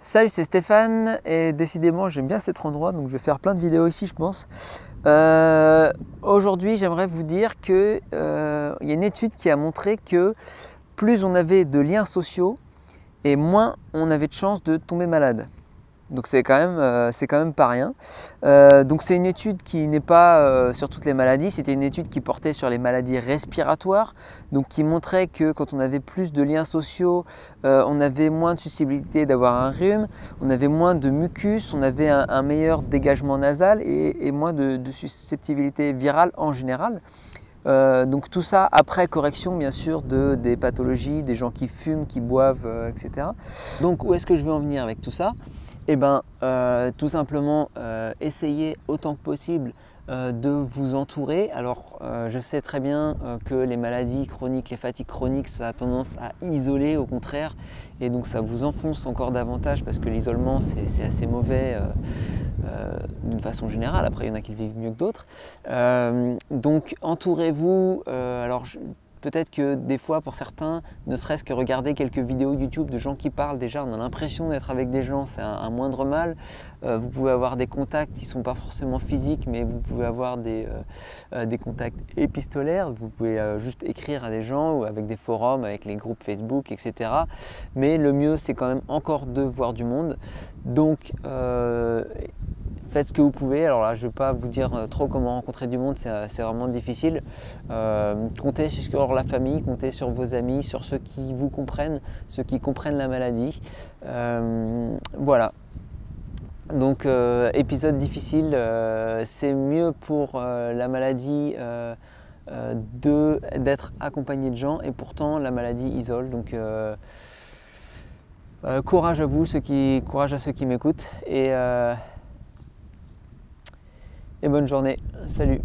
Salut, c'est Stéphane et décidément j'aime bien cet endroit, donc je vais faire plein de vidéos ici je pense. Aujourd'hui j'aimerais vous dire qu'il y a une étude qui a montré que plus on avait de liens sociaux et moins on avait de chances de tomber malade. Donc c'est quand même pas rien. Donc c'est une étude qui n'est pas sur toutes les maladies, c'était une étude qui portait sur les maladies respiratoires, donc qui montrait que quand on avait plus de liens sociaux, on avait moins de susceptibilité d'avoir un rhume, on avait moins de mucus, on avait un meilleur dégagement nasal et moins de susceptibilité virale en général. Donc tout ça après correction bien sûr des pathologies, des gens qui fument, qui boivent, etc. Donc où est-ce que je veux en venir avec tout ça? Eh bien, tout simplement, essayez autant que possible de vous entourer. Alors, je sais très bien que les maladies chroniques, les fatigues chroniques, ça a tendance à isoler au contraire. Et donc, ça vous enfonce encore davantage parce que l'isolement, c'est assez mauvais d'une façon générale. Après, il y en a qui le vivent mieux que d'autres. Donc, entourez-vous. Peut-être que des fois, pour certains, ne serait-ce que regarder quelques vidéos YouTube de gens qui parlent, déjà on a l'impression d'être avec des gens, c'est un moindre mal. Vous pouvez avoir des contacts qui ne sont pas forcément physiques, mais vous pouvez avoir des contacts épistolaires. Vous pouvez juste écrire à des gens ou avec des forums, avec les groupes Facebook, etc. Mais le mieux, c'est quand même encore de voir du monde. Donc, faites ce que vous pouvez. Alors là, je ne vais pas vous dire trop comment rencontrer du monde, c'est vraiment difficile. Comptez sur la famille, comptez sur vos amis, sur ceux qui vous comprennent, ceux qui comprennent la maladie. Voilà. Donc, épisode difficile, c'est mieux pour la maladie d'être accompagné de gens et pourtant la maladie isole. Donc, courage à vous, courage à ceux qui m'écoutent et bonne journée. Salut!